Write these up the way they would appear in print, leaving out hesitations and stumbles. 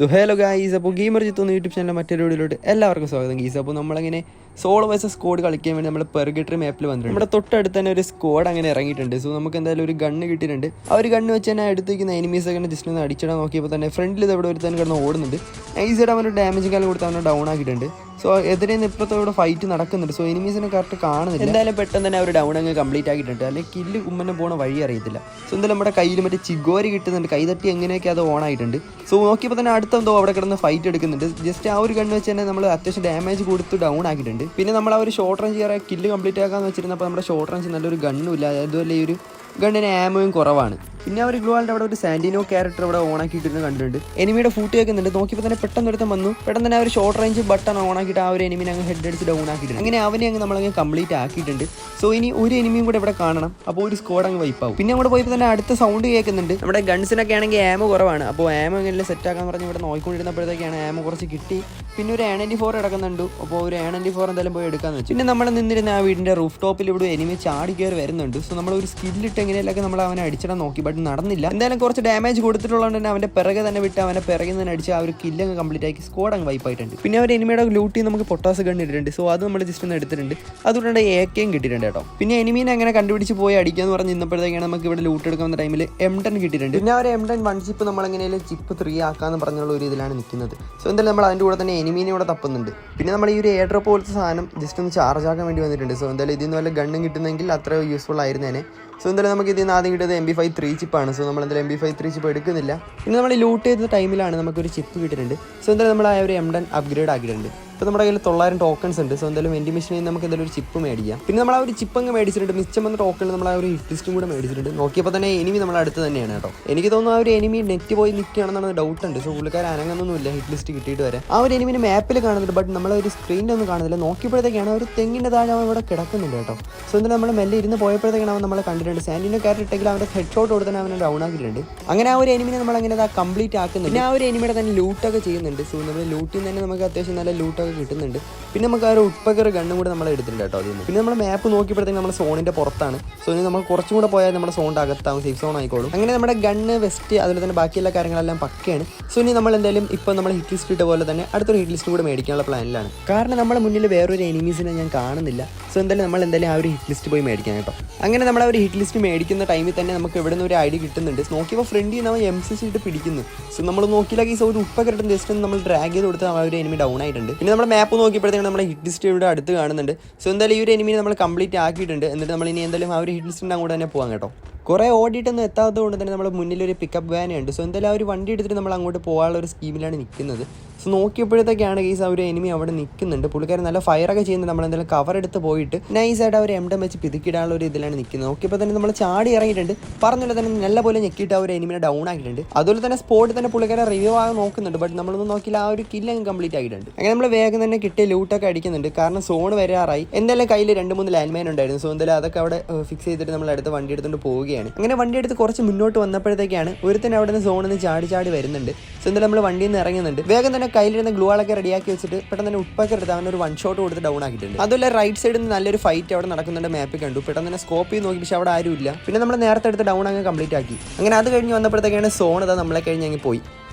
Hello guys, അപ്പോൾ gamer ജിത്തുന്ന YouTube channel മറ്റൊരു വീഡിയോയിലോട്ട് എല്ലാവർക്കും സ്വാഗതം ഗൈസ്. അപ്പോൾ നമ്മളങ്ങനെ സോളോ വേഴ്സസ് സ്ക്വാഡ് കളിക്കാൻ വേണ്ടി നമ്മൾ പെർഗട്ടറി മാപ്പിൽ വന്നിട്ടുണ്ട്. നമ്മുടെ തൊട്ടടുത്ത് തന്നെ ഒരു സ്ക്വാഡ് അങ്ങനെ ഇറങ്ങിയിട്ടുണ്ട്. സോ നമുക്ക് എന്തായാലും ഒരു ഗണ്ണ് കിട്ടിയിട്ടുണ്ട്. ആ ഒരു ഗണ്ണ് വെച്ച് തന്നെ അടുത്തേക്കുന്ന എനിമീസ് ഒക്കെ ജസ്റ്റ് ഒന്ന് അടിച്ചിടാൻ നോക്കിയപ്പോൾ തന്നെ ഫ്രണ്ടിൽ ഇത് ഇവിടെ ഒരു തന്നെ കിടന്ന് ഓടുന്നുണ്ട്. നൈസായിട്ട് അവന് ഡാമേജ് കാലം കൊടുത്ത് അവനെ ഡൗൺ ആക്കിയിട്ടുണ്ട്. സോ എതിരെ നിന്ന് ഇപ്പോഴത്തെ ഇവിടെ ഫൈറ്റ് നടക്കുന്നുണ്ട്. സോ എനിമീസിനെ കറക്റ്റ് കാണുന്നില്ല. എന്തായാലും പെട്ടെന്ന് തന്നെ അവർ ഡൗൺ അങ്ങ് കംപ്ലീറ്റ് ആക്കിയിട്ടുണ്ട്. അല്ലെങ്കിൽ കില്ല് കുമ്മനെ പോണ വഴി അറിയത്തില്ല. സോ എന്തായാലും നമ്മുടെ കയ്യിൽ മറ്റേ ചിഗോരി കിട്ടുന്നുണ്ട്. കൈതട്ടി എങ്ങനെയൊക്കെ അത് ഓൺ ആയിട്ടുണ്ട്. സോ നോക്കിയപ്പോൾ തന്നെ അടുത്തെന്തോ അവിടെ കിടന്ന് ഫൈറ്റ് എടുക്കുന്നുണ്ട്. ജസ്റ്റ് ആ ഒരു ഗണ്ണ് വെച്ച് തന്നെ നമ്മൾ അത്യാവശ്യം ഡാമേജ് കൊടുത്ത് ഡൗൺ ആക്കിയിട്ടുണ്ട്. പിന്നെ നമ്മൾ ആ ഒരു ഷോർട്ട് റേഞ്ച് ചെയ്യാൻ കില്ല് കംപ്ലീറ്റ് ആക്കാന്ന് വെച്ചിരുന്നപ്പോൾ നമ്മുടെ ഷോർട്ട് റേഞ്ച് നല്ലൊരു ഗണ്ണും ഇല്ല. അതുപോലെ ഈ ഒരു ഗണ്ണിന് ആമോയും കുറവാണ്. പിന്നെ അവർ ഗ്ലോവാളിൻ്റെ അവിടെ ഒരു സാൻഡിനോ ക്യാരക്ടർ അവിടെ ഓൺ ആക്കിയിട്ടുണ്ട് കണ്ടിട്ടുണ്ട്. എനിമിയുടെ ഫൂട്ട് കേൾക്കുന്നുണ്ട്. നോക്കിയപ്പോൾ തന്നെ പെട്ടെന്ന് ഒരുത്തം വന്നു. പെട്ടെന്ന് തന്നെ ആ ഒരു ഷോർട്ട് റേഞ്ച് ബട്ടൺ ഓൺ ആക്കിയിട്ട് ആ ഒരു എനിമിനെ അങ്ങ് ഹെഡ് അടിച്ച് ഡൗൺ ആക്കിയിട്ടുണ്ട്. അങ്ങനെ അവനെ അങ്ങ് നമ്മളങ്ങ് കംപ്ലീറ്റ് ആക്കിയിട്ടുണ്ട്. സോ ഇനി ഒരു എനിമിയും കൂടെ ഇവിടെ കാണണം. അപ്പോൾ ഒരു സ്ക്വാഡ് അങ്ങ് വൈപ്പാവും. പിന്നെ അങ്ങോട്ട് പോയപ്പോൾ തന്നെ അടുത്ത സൗണ്ട് കേൾക്കുന്നുണ്ട്. നമ്മുടെ ഗൺസിനൊക്കെ ആണെങ്കിൽ ആമോ കുറവാണ്. അപ്പോൾ ആമോ എങ്ങനെ സെറ്റ് ആക്കാൻ പറഞ്ഞ് ഇവിടെ നോക്കിക്കൊണ്ടിരുന്നപ്പോഴത്തേക്കാണ് ആമോ കുറച്ച് കിട്ടി. പിന്നെ ഒരു A94 കിടക്കുന്നുണ്ട്. അപ്പോൾ ഒരു A94 എന്തായാലും പോയി എടുക്കാന്ന് വെച്ചു. പിന്നെ നമ്മൾ നിന്നിരുന്ന ആ വീടിൻ്റെ റൂഫ് ടോപ്പിൽ ഇവിടെ എനിമി ചാടി കയറി വരുന്നുണ്ട്. സോ നമ്മൾ ഒരു സ്കില്ലിട്ട് എങ്ങനെയൊക്കെ നമ്മൾ അവനെ അടിച്ചിടാൻ നോക്കി, ബട്ട് നടന്നില്ല. എന്തായാലും കുറച്ച് ഡാമേജ് കൊടുത്തിട്ടുള്ളതുകൊണ്ട് തന്നെ അവൻ്റെ പിറകെ തന്നെ വിട്ട് അവനെ പിറകിൽ നിന്ന് അടിച്ച് ആ ഒരു കില്ല് അങ്ങ് കംപ്ലീറ്റ് ആക്കി സ്ക്വാഡ് അങ്ങ് വൈപ്പായിട്ടുണ്ട്. പിന്നെ അവർ എനിമിയുടെ ലൂട്ടി നമുക്ക് പൊട്ടാസ് ഗണ്ണ് ഇട്ടിട്ടുണ്ട്. സോ അത് നമ്മൾ ജസ്റ്റ് ഒന്ന് എടുത്തിട്ടുണ്ട്. അതുകൊണ്ട് AK കിട്ടിയിട്ടുണ്ട് കേട്ടോ. പിന്നെ എനിമീനെ അങ്ങനെ കണ്ടുപിടിച്ച് പോയി അടിക്കാന്ന് പറഞ്ഞ് നിന്നപ്പോഴത്തേക്കാണ് നമുക്ക് ഇവിടെ ലൂട്ട് എടുക്കുന്ന ടൈമിൽ M10 കിട്ടിയിട്ടുണ്ട്. പിന്നെ അവർ M10 1 ചിപ്പ് നമ്മൾ എങ്ങനെയാലും ചിപ്പ് 3 ആക്കാന്ന് പറഞ്ഞുള്ള ഒരു ഇതിലാണ് നിൽക്കുന്നത്. സോ എന്തായാലും നമ്മൾ അതിൻ്റെ കൂടെ തന്നെ എനിമീനെ ഇവിടെ തപ്പുന്നുണ്ട്. പിന്നെ നമ്മൾ ഈ ഒരു എയർ ഡ്രോപ്പ് പോലത്തെ സാധനം ജസ്റ്റ് ഒന്ന് ചാർജ് ആക്കാൻ വേണ്ടി വന്നിട്ടുണ്ട്. സോ എന്തായാലും ഇതിൽ നിന്ന് വല്ല ഗണ്ണും കിട്ടുന്നെങ്കിൽ അത്ര യൂസ്ഫുൾ ആയിരുന്നേനെ. സോ എന്തായാലും നമുക്ക് ഇതിൽ നിന്ന് ആദ്യം കിട്ടിയത് MP5 3 ചിപ്പാണ്. സോ നമ്മൾ എന്തായാലും MP5 3 ചിപ്പ് എടുക്കുന്നില്ല. പിന്നെ നമ്മൾ ലൂട്ട് ചെയ്ത ടൈമിലാണ് നമുക്കൊരു ചിപ്പ് കിട്ടിയിട്ടുണ്ട്. സോ എന്തായാലും നമ്മൾ ആ ഒരു M10 അപ്ഗ്രേഡ് ആക്കിയിട്ടുണ്ട്. ഇപ്പോൾ നമ്മുടെ കയ്യിൽ 900 ടോക്കൺസ് ഉണ്ട്. സോ എന്തായാലും വെൻഡിങ് മെഷീനിൽ നമുക്ക് എന്തായാലും ഒരു ചിപ്പ് മേടിക്കാം. പിന്നെ നമ്മൾ ആ ഒരു ചിപ്പ് അങ്ങ് മേടിച്ചിട്ടുണ്ട്. മിച്ചം വന്ന ടോക്കണിൽ നമ്മൾ ആ ഒരു ഹിറ്റ് ലിസ്റ്റും കൂടെ മേടിച്ചിട്ടുണ്ട്. നോക്കിയപ്പോൾ തന്നെ എനിമി നമ്മുടെ അടുത്ത് തന്നെയാണ് കേട്ടോ. എനിക്ക് തോന്നുന്നു ആ ഒരു എനിമി നെറ്റ് പോയി നിൽക്കുകയാണെന്നാണ് ഡൗട്ട് ഉണ്ട്. സോ പുള്ളിക്കാരൻ അനങ്ങുന്നൊന്നുമില്ല ഹിറ്റ് ലിസ്റ്റ് കിട്ടിയിട്ട് വരെ. ആ ഒരു എനിമിന് മാപ്പിൽ കാണുന്നുണ്ട്, ബട്ട് നമ്മൾ ഒരു സ്ക്രീനിലൊന്നും കാണുന്നില്ല. നോക്കിയപ്പോഴത്തേക്കാണ് ഒരു തെങ്ങിൻ്റെ താഴെ അവൻ ഇവിടെ കിടക്കുന്നുണ്ട് കേട്ടോ. സോ എന്തായാലും നമ്മൾ മെല്ലെ ഇരുന്ന് പോയപ്പോഴത്തേക്കാണ് അവൻ നമ്മളെ കണ്ടിട്ടുണ്ട്. സാൻഡിനോ ക്യാരക്ടർ ഇട്ടെങ്കിൽ അവൻ്റെ ഹെഡ് ഷോട്ട് കൊടുത്ത് അവനെ ഡൗൺ ആക്കിയിട്ടുണ്ട്. അങ്ങനെ ആ ഒരു എനിമിനെ നമ്മൾ അങ്ങനെ കംപ്ലീറ്റ് ആക്കുന്നുണ്ട്. പിന്നെ ആ ഒരു എനിമിയുടെ തന്നെ ലൂട്ടൊക്കെ ചെയ്യുന്നുണ്ട്. സോ നമ്മൾ ലൂട്ടിൽ തന്നെ നമുക്ക് അത്യാവശ്യം നല്ല ലൂട്ടൊക്കെ കിട്ടുന്നുണ്ട്. പിന്നെ നമുക്ക് ആ ഒരു ഉട്പക്കർ ഗണ്ണും കൂടെ നമ്മൾ എടുത്തിട്ടുണ്ട് കേട്ടോ അതിൽ നിന്ന്. പിന്നെ നമ്മൾ മാപ്പ് നോക്കിയപ്പോഴത്തേക്കും നമ്മൾ സോണിൻ്റെ പുറത്താണ്. സോ ഇനി നമ്മൾ കുറച്ചും കൂടെ പോയാൽ നമ്മുടെ സോണിൻ്റെ അകത്താവും, സേഫ് സോൺ ആയിക്കോളും. അങ്ങനെ നമ്മുടെ ഗണ്ണ് വെസ്റ്റ് അതുപോലെ തന്നെ ബാക്കിയുള്ള കാര്യങ്ങളെല്ലാം പക്കയാണ്. സോ ഇനി നമ്മൾ എന്തായാലും ഇപ്പോൾ നമ്മൾ ഹിറ്റ് ലിസ്റ്റ് ഇട്ട പോലെ തന്നെ അടുത്തൊരു ഹിറ്റ് ലിസ്റ്റ് കൂടെ മേടിക്കാനുള്ള പ്ലാനിലാണ്. കാരണം നമ്മുടെ മുന്നിൽ വേറൊരു എനിമീസിനെ ഞാൻ കാണുന്നില്ല. സോ എന്തായാലും നമ്മൾ എന്തായാലും ആ ഒരു ഹിറ്റ് ലിസ്റ്റ് പോയി മേടിക്കാം കേട്ടോ. അങ്ങനെ നമ്മൾ ആ ഒരു ഹിറ്റ് ലിസ്റ്റ് മേടിക്കുന്ന ടൈമിൽ തന്നെ നമുക്ക് ഇവിടെ നിന്ന് ഒരു ഐഡി കിട്ടുന്നുണ്ട്. നോക്കിയപ്പോൾ ഫ്രണ്ടിൽ നിന്ന് അവൻ MCC ഇട്ട് പിടിക്കുന്നു. സോ നമ്മൾ നോക്കിയില്ലെങ്കിൽ ഈ ഒരു ഉപ്പക്കരട്ടും ജസ്റ്റ് ഒന്ന് നമ്മൾ ഡ്രാഗ് ചെയ്ത് കൊടുത്ത് ആ ഒരു എനിമി ഡൗൺ ആയിട്ടുണ്ട്. പിന്നെ നമ്മുടെ മാപ്പ് നോക്കിയപ്പോഴത്തേക്കും നമ്മുടെ ഹിറ്റ് ലിസ്റ്റ് ഇവിടെ അടുത്ത് കാണുന്നുണ്ട്. സോ എന്തായാലും ഈ ഒരു എനിമിനെ നമ്മൾ കംപ്ലീറ്റ് ആക്കിയിട്ടുണ്ട്. എന്നിട്ട് നമ്മൾ ഇനി എന്തായാലും ആ ഒരു ഹിറ്റ് ലിസ്റ്റിൻ്റെ അങ്ങോട്ട് തന്നെ പോകാം കേട്ടോ. കുറേ ഓടിയിട്ടൊന്നും എത്താത്തത് കൊണ്ട് തന്നെ നമ്മുടെ മുന്നിലൊരു പിക്കപ്പ് വാനുണ്ട്. സോ എന്തായാലും ആ ഒരു വണ്ടി എടുത്തിട്ട് നമ്മൾ അങ്ങോട്ട് പോകാനുള്ള ഒരു സ്കീമിലാണ് നിൽക്കുന്നത്. സോ നോക്കിയപ്പോഴത്തേക്കാണ് കേസ് ആ ഒരു എനിമി അവിടെ നിൽക്കുന്നുണ്ട്. പുള്ളിക്കാരൻ നല്ല ഫയറൊക്കെ ചെയ്യുന്നുണ്ട്. നമ്മളെന്തായാലും കവർ എടുത്ത് പോയിട്ട് നൈസായിട്ട് ആ ഒരു M10 വെച്ച് പിതുക്കിടാനുള്ള ഒരു ഇതിലാണ് നിൽക്കുന്നത്. നോക്കിയപ്പോൾ തന്നെ നമ്മൾ ചാടി ഇറങ്ങിയിട്ടുണ്ട്. പറഞ്ഞുള്ള തന്നെ നല്ല പോലെ ഞെക്കിയിട്ട് ആ ഒരു എനിമിനെ ഡൗൺ ആക്കിയിട്ടുണ്ട്. അതുപോലെ തന്നെ സ്പോട്ടിൽ തന്നെ പുള്ളിക്കാരൻ റിവ്യൂ ആകാൻ നോക്കുന്നുണ്ട്. ബട്ട് നമ്മളൊന്നും നോക്കിയില്ല, ആ ഒരു കില്ല് അങ്ങ് കംപ്ലീറ്റ് ആക്കിയിട്ടുണ്ട്. അങ്ങനെ നമ്മൾ വേഗം തന്നെ കിട്ടിയ ലൂട്ടൊക്കെ അടിക്കുന്നുണ്ട്. കാരണം സോൺ വരാറായി. എന്തായാലും കയ്യിൽ 2-3 ലാൻഡ് മൈൻ ഉണ്ടായിരുന്നു. സോ എന്തായാലും അതൊക്കെ അവിടെ ഫിക്സ് ചെയ്തിട്ട് നമ്മൾ അടുത്ത വണ്ടി എടുത്തുകൊണ്ട് പോവുകയാണ്. അങ്ങനെ വണ്ടി എടുത്ത് കുറച്ച് മുന്നോട്ട് വന്നപ്പോഴത്തേക്കാണ് ഒരുത്തന്നെ അവിടെ നിന്ന് സോണിൽ നിന്ന് ചാടി വരുന്നുണ്ട്. സോ എന്തായാലും നമ്മൾ വണ്ടിയിൽ നിന്ന് ഇറങ്ങുന്നുണ്ട്. വേഗം തന്നെ കയ്യിലിരുന്ന ഗ്ലൂവാളൊക്കെ റെഡിയാക്കി വെച്ചിട്ട് പെട്ടെന്ന് തന്നെ ഉപ്പൊക്കെ എടുത്ത് അവനൊരു 1 ഷോട്ട് കൊടുത്ത് ഡൗൺ ആക്കിയിട്ടുണ്ട്. അതുപോലെ റൈറ്റ് സൈഡിൽ നിന്ന് നല്ലൊരു ഫൈറ്റ് അവിടെ നടക്കുന്നുണ്ട്. മാപ്പിൽ കണ്ടു. പെട്ടെന്ന് തന്നെ സ്കോപ്പ് ചെയ്ത് നോക്കി, പക്ഷേ അവിടെ ആരുമില്ല. പിന്നെ നമ്മൾ നേരത്തെ എടുത്ത് ഡൗൺ അങ്ങ് കംപ്ലീറ്റ് ആക്കി. അങ്ങനെ അത് കഴിഞ്ഞ് വന്നപ്പോഴത്തേക്കാണ് സോൺ ഇതാ നമ്മളെ കഴിഞ്ഞ് അങ്ങ് പോയി.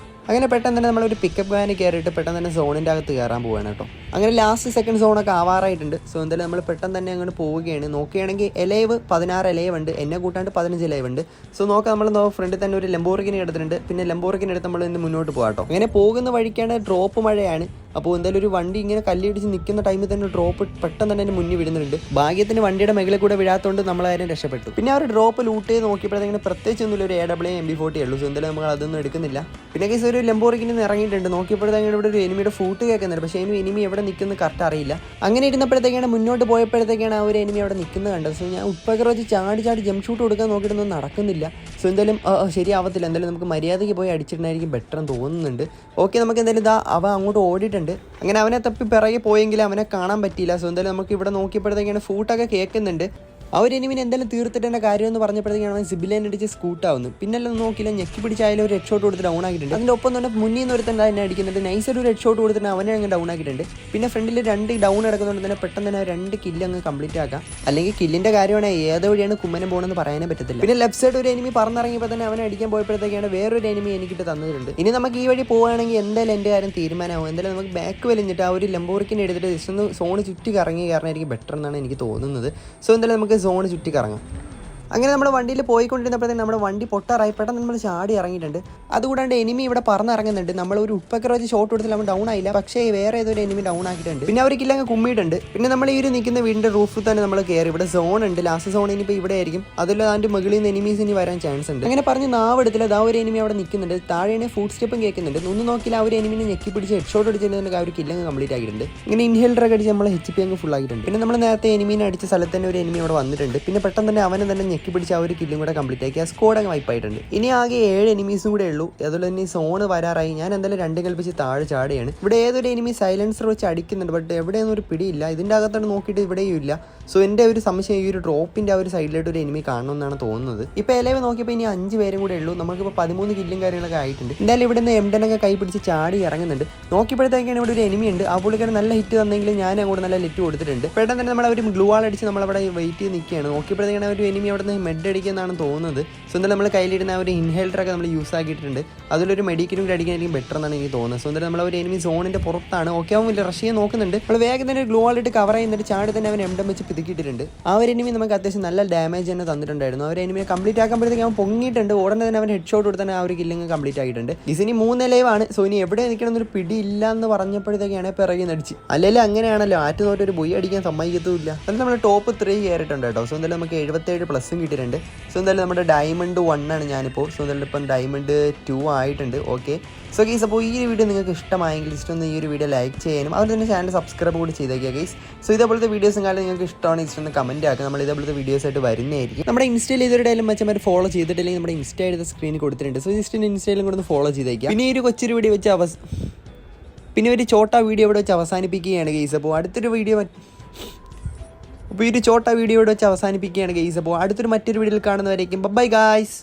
അങ്ങനെ പെട്ടെന്ന് തന്നെ നമ്മളൊരു പിക്കപ്പ് വാന് കയറിയിട്ട് പെട്ടെന്ന് തന്നെ സോണിൻ്റെ അകത്ത് കയറാൻ പോവുകയാണ് കേട്ടോ. അങ്ങനെ ലാസ്റ്റ് സെക്കൻഡ് സോണൊക്കെ ആവാറായിട്ടുണ്ട്. സോ എന്തായാലും നമ്മൾ പെട്ടെന്ന് തന്നെ അങ്ങോട്ട് പോവുകയാണ്. നോക്കുകയാണെങ്കിൽ എലൈവ് 16 എലൈവ് ഉണ്ട്, എന്നെ കൂട്ടാണ്ട് 15 എലൈവ് ഉണ്ട്. സോ നോക്കാം, നമ്മൾ ഫ്രണ്ടിൽ തന്നെ ഒരു ലംബോർഗിനി എടുത്തിട്ടുണ്ട്. പിന്നെ ലംബോർഗിനി എടുത്ത് നമ്മൾ ഇന്ന് മുന്നോട്ട് പോകാം കേട്ടോ. അങ്ങനെ പോകുന്ന വഴിക്കാണ് ഡ്രോപ്പ് മഴയാണ്. അപ്പോൾ എന്തായാലും ഒരു വണ്ടി ഇങ്ങനെ കല്ലിടിച്ച് നിൽക്കുന്ന ടൈമിൽ തന്നെ ഡ്രോപ്പ് പെട്ടെന്ന് തന്നെ മുന്നിൽ വിടുന്നുണ്ട്. ഭാഗ്യത്തിന് വണ്ടിയുടെ മുകളിൽ കൂടെ വിടാത്തതുകൊണ്ട് നമ്മളതിനെ രക്ഷപ്പെട്ടു. പിന്നെ ആ ഒരു ഡ്രോപ്പ് ലൂട്ട് ചെയ്ത് നോക്കിയപ്പോഴത്തേക്കും പ്രത്യേകിച്ച് ഒന്നുമില്ല, ഒരു AW MP40 ഉള്ളൂ. സോ എന്തായാലും നമ്മൾ അതൊന്നും എടുക്കുന്നില്ല. പിന്നെ കേസ് ഒരു ലംബോർഗിനി ഇറങ്ങിയിട്ടുണ്ട്. നോക്കിയപ്പോഴത്തേക്കും ഇവിടെ ഒരു എനിമിയുടെ ഫൂട്ട് കേൾക്കുന്നുണ്ട്. പക്ഷേ എനിമി എവിടെ നിൽക്കുന്നത് കറക്റ്റ് അറിയില്ല. അങ്ങനെ ഇരുന്നപ്പോഴത്തേക്കാണ് മുന്നോട്ട് പോയപ്പോഴത്തേക്കാണ് ആ ഒരു എനിമി അവിടെ നിൽക്കുന്നത് കണ്ടത്. സോ ഞാൻ ഉപ്പകർ വെച്ച് ചാടി ജംപ് ഷൂട്ട് കൊടുക്കാൻ നോക്കിയിട്ടൊന്നും നടക്കുന്നില്ല. സോ എന്തായാലും ശരിയാവത്തില്ല. എന്തായാലും നമുക്ക് മര്യാദയ്ക്ക് പോയി അടിച്ചിട്ടുണ്ടായിരിക്കും ബെറ്റർ എന്ന് തോന്നുന്നുണ്ട്. ഓക്കെ, നമുക്ക് എന്തായാലും അവ അങ്ങോട്ട് ഓടിയിട്ടുണ്ട്. അങ്ങനെ അവനെ തപ്പി പിറകെ പോയെങ്കിൽ അവനെ കാണാൻ പറ്റിയില്ല. സോ എന്തായാലും നമുക്ക് ഇവിടെ നോക്കിയപ്പോഴത്തേക്കാണ് ഫൂട്ടൊക്കെ കേൾക്കുന്നുണ്ട്. ആ ഒരു എനിമിനെ എന്തായാലും തീർത്തിട്ട് എൻ്റെ കാര്യം എന്ന് പറഞ്ഞപ്പോഴത്തേക്കാണ് അവൻ സിബിലൈൻ അടിച്ച് സ്കൂട്ടാവുന്നു. പിന്നെല്ലാം നോക്കിയില്ല, ഞെക്കി പിടിച്ചായാലും ഒരു ഹെഡ് ഷോട്ട് കൊടുത്ത് ഡൗൺ ആക്കിയിട്ടുണ്ട്. അതിൻ്റെ ഒപ്പം തന്നെ മുന്നിൽ നിന്ന് ഒരുത്തന്നെ എന്നെ അടിക്കുന്നുണ്ട്. നൈസൊരു ഹെഡ് ഷോട്ട് കൊടുത്തിട്ട് അവനെ അങ്ങ് ഡൗൺ ആക്കിയിട്ടുണ്ട്. പിന്നെ ഫ്രണ്ടിൽ 2 ഡൗൺ എടുക്കുന്നതുകൊണ്ട് തന്നെ പെട്ടെന്ന് തന്നെ 2 കില്ല് അങ്ങ് കംപ്ലീറ്റ് ആക്കാം. അല്ലെങ്കിൽ കില്ലിൻ്റെ കാര്യമാണ് ഏത് വഴിയാണ് കുമ്മനം പോകണമെന്ന് പറയാനേ പറ്റത്തില്ല. പിന്നെ ലെഫ്റ്റ് സൈഡ് ഒരു എനിമി പറന്നിറങ്ങിയപ്പോൾ തന്നെ അവനെ അടിക്കാൻ പോയപ്പോഴത്തേക്കാണ് വേറൊരു എനിമി എനിക്കിട്ട് തന്നിട്ടുണ്ട്. ഇനി നമുക്ക് ഈ വഴി പോകുകയാണെങ്കിൽ എന്തായാലും എൻ്റെ കാര്യം തീരുമാനമാവും. എന്തായാലും നമുക്ക് ബാക്ക് വലിഞ്ഞിട്ട് ആ ഒരു ലംബോർഗിനി എടുത്തിട്ട് ജസ്റ്റ് ഒന്ന് സോണ് ചുറ്റി കറങ്ങി കാരണമായിരിക്കും ബെറ്റർ എന്നാണ് എനിക്ക് തോന്നുന്നത്. സോ എന്തായാലും നമുക്ക് സോണ് ചുറ്റി കറങ്ങാം. അങ്ങനെ നമ്മുടെ വണ്ടിയിൽ പോയിക്കൊണ്ടിരുന്നപ്പോഴത്തേക്കും നമ്മുടെ വണ്ടി പൊട്ടാറായി പെട്ടെന്ന് നമ്മൾ ചാടി ഇറങ്ങിയിട്ടുണ്ട്. അതുകൂടാണ്ട് എനിമി ഇവിടെ പറന്നിറങ്ങുന്നുണ്ട്. നമ്മൾ ഒരു ഉപ്പക്കറ വെച്ച് ഷോട്ട് കൊടുത്തില്ല, നമ്മൾ ഡൗൺ ആയില്ല, പക്ഷേ വേറെ ഏതൊരു എനിമി ഡൗൺ ആക്കിയിട്ടുണ്ട്. പിന്നെ അവർ കില്ലങ്ങ് കുമ്മിയിട്ടുണ്ട്. പിന്നെ നമ്മൾ ഈ ഒരു നിൽക്കുന്ന വീടിൻ്റെ റൂഫിൽ തന്നെ നമ്മൾ കയറി. ഇവിടെ സോൺ ഉണ്ട്, ലാസ്റ്റ് സോൺ ഇനിയിപ്പോൾ ഇവിടെ ആയിരിക്കും. അതുപോലെ അതിൻ്റെ മുകളിൽ നിന്ന് എനിമീസ് ഇനി വരാൻ ചാൻസ് ഉണ്ട്. അങ്ങനെ പറഞ്ഞ് നാവ് എടുത്തില്ല, ആ ഒരു എനിമി അവിടെ നിൽക്കുന്നുണ്ട്. താഴെയാണ് ഫുഡ് സ്റ്റെപ്പും കേൾക്കുന്നുണ്ട്. ഒന്നും നോക്കില്ല, ആ ഒരു എനിമിനെ ഞെക്കി പിടിച്ച് ഹെഡ് ഷോട്ട് അടിച്ചതിന് ആ ഒരു കില്ലങ്ങ് കംപ്ലീറ്റ് ആക്കിയിട്ടുണ്ട്. ഇങ്ങനെ ഇൻഹേലറൊക്കെ അടിച്ച് നമ്മൾ HP അങ്ങ് ഫുൾ ആക്കിയിട്ടുണ്ട്. പിന്നെ നമ്മൾ നേരത്തെ എനിമീനെ അടിച്ച സ്ഥലത്ത് തന്നെ ഒരു എനിമി അവിടെ വന്നിട്ടുണ്ട്. പിന്നെ പെട്ടെന്ന് തന്നെ അവനെ തന്നെ ഞെക്കി പിടിച്ച് ആ ഒരു കില്ലും കൂടെ കംപ്ലീറ്റ് ആക്കി ആ സ്കോഡ് അങ്ങ് വൈപ്പായിട്ടുണ്ട്. ഇനി ആകെ 7 എനിമീസും കൂടെ ഉള്ളൂ. അതുപോലെ തന്നെ സോണ് വരാറായി. ഞാൻ എന്തായാലും 2 കൽപ്പിച്ച് താഴെ ചാടുകയാണ്. ഇവിടെ ഏതൊരു എനിമി സൈലൻസർ വെച്ച് അടിക്കുന്നുണ്ട്, ബട്ട് എവിടെയൊന്നും ഒരു പിടിയില്ല. ഇതിൻ്റെ അകത്തോട്ട് നോക്കിയിട്ട് ഇവിടെയും ഇല്ല. സോ എൻ്റെ ഒരു സംശയം ഈ ഒരു ഡ്രോപ്പിൻ്റെ ആ ഒരു സൈഡിലായിട്ട് ഒരു എനിമി കാണണമെന്നാണ് തോന്നുന്നത്. ഇപ്പോൾ എലവ് നോക്കിയപ്പോൾ ഇനി 5 പേരും കൂടെ ഉള്ളൂ. നമുക്കിപ്പോൾ 13 കില്ലും കാര്യങ്ങളൊക്കെ ആയിട്ടുണ്ട്. എന്തായാലും ഇവിടെ നിന്ന് M10 കൈ പിടിച്ച് ചാടി ഇറങ്ങുന്നുണ്ട്. നോക്കിയപ്പോഴത്തേക്കാണ് ഇവിടെ ഒരു എനിമി ഉണ്ട്. ആ പുള്ളിക്കാരൻ നല്ല ഹിറ്റ് തന്നെങ്കിലും ഞാൻ അങ്ങോട്ട് നല്ല ലിറ്റ് കൊടുത്തിട്ടുണ്ട്. പെട്ടെന്ന് തന്നെ നമ്മൾ ഒരു ഗ്ലൂ വാൾ അടിച്ച് നമ്മളവിടെ വെയിറ്റ് ചെയ്ത് നിൽക്കുകയാണ്. നോക്കിയപ്പോഴത്തേക്കാണ് ഒരു എനിമി അവിടെ നിന്ന് മെഡ് അടിക്കുന്നതാണ് തോന്നുന്നത്. സോ എന്തായാലും നമ്മൾ കയ്യിലിടുന്ന ആ ഒരു ഇൻഹേലറൊക്കെ നമ്മൾ യൂസ് ആക്കിയിട്ടുണ്ട്. അതിലൊരു മെഡിക്കലും കൂടി അടിക്കാനായിരിക്കും ബെറ്റർ എന്നാണ് എനിക്ക് തോന്നുന്നത്. സോ എന്തായാലും നമ്മൾ ഒരു എനിമി സോണിൻ്റെ പുറത്താണ്. ഓക്കെ ആവും ഇല്ല, റഷ് ചെയ്യാൻ നോക്കുന്നുണ്ട്. നമ്മൾ വേഗം തന്നെ ഗ്ലൂ വാൾ ഇട്ട് കവർ ചെയ്യുന്നിട്ട് ചാടി തന്നെ അവൻ M10 വെച്ച് പിതുക്കിയിട്ടുണ്ട്. ആ ഒരു എനിമി നമുക്ക് അത്യാവശ്യം നല്ല ഡാമേജ് തന്നെ തന്നിട്ടുണ്ടായിരുന്നു. ആ ഒരു എനിമിയെ കംപ്ലീറ്റ് ആക്കുമ്പോഴത്തേക്ക് അവൻ പൊങ്ങിയിട്ടുണ്ട്. ഉടനെ തന്നെ അവൻ ഹെഡ് ഷോട്ട് കൊടുത്ത് ആ ഒരു കില്ലിങ് കംപ്ലീറ്റ് ആക്കിയിട്ടുണ്ട്. ഇനി 3 ലൈവാണ്. സോ ഇനി എവിടെ നിൽക്കണമെന്നൊരു പിടി ഇല്ല എന്ന് പറഞ്ഞപ്പോഴത്തേക്കാണ് പിറകെ നടിച്ച്. അല്ലെങ്കിൽ അങ്ങനെയാണല്ലോ, ആറ്റ് നോട്ടൊരു ബൊയ് അടിക്കാൻ സമ്മതിക്കത്തുമില്ല. അതിൽ നമ്മൾ ടോപ്പ് 3 കയറിയിട്ടുണ്ട് കേട്ടോ. സോ എന്തായാലും നമുക്ക് 77+ കിട്ടിയിട്ടുണ്ട്. സോ എന്തായാലും നമ്മുടെ ഡയമണ്ട് 1 ആണ് ഞാനിപ്പോൾ. സോ എന്തായാലും ഇപ്പം ഡയമണ്ട് 2 ആയിട്ടുണ്ട്. ഓക്കെ സോ ഗൈസ്, അപ്പോൾ ഈ ഒരു വീഡിയോ നിങ്ങൾക്ക് ഇഷ്ടമായെങ്കിൽ ജസ്റ്റ് ഒന്ന് ഈ ഒരു വീഡിയോ ലൈക്ക് ചെയ്യാനും അതുപോലെ തന്നെ ചാനൽ സബ്സ്ക്രൈബ് കൂടി ചെയ്തേക്കുക ഗൈസ്. സോ ഇതേപോലത്തെ വീഡിയോസും കാലം നിങ്ങൾക്ക് ഇഷ്ടമാണ് ജസ്റ്റ് ഒന്ന് കമൻറ്റ് ആക്കുക. നമ്മൾ ഇതേപോലത്തെ വീഡിയോസ് ആയിട്ട് വരുന്നതായിരിക്കും. നമ്മുടെ ഇൻസ്റ്റയിൽ ഇതൊരുടെയും മച്ചന്മാർ ഫോളോ ചെയ്തിട്ടില്ലെങ്കിൽ നമ്മുടെ ഇൻസ്റ്റ എടുത്ത സ്ക്രീനിൽ കൊടുത്തിട്ടുണ്ട്. സോ ജസ്റ്റ് ഇൻസ്റ്റയിലും കൂടെ ഒന്ന് ഫോളോ ചെയ്തേക്കുക. പിന്നെ ഈ ഒരു കൊച്ചൊരു വീഡിയോ വെച്ച് പിന്നെ ഒരു ചോട്ട വീഡിയോ ഇവിടെ വെച്ച് അവസാനിപ്പിക്കുകയാണ് ഗൈസ്. അപ്പോൾ അടുത്തൊരു വീഡിയോ അപ്പോൾ ഈ ഒരു ചോട്ട വീഡിയോ ഇവിടെ വെച്ച് അവസാനിപ്പിക്കുകയാണ് ഗൈസ്. അപ്പോൾ അടുത്തൊരു മറ്റൊരു വീഡിയോയിൽ കാണുന്നവരേക്കും ബൈ ഗൈസ്.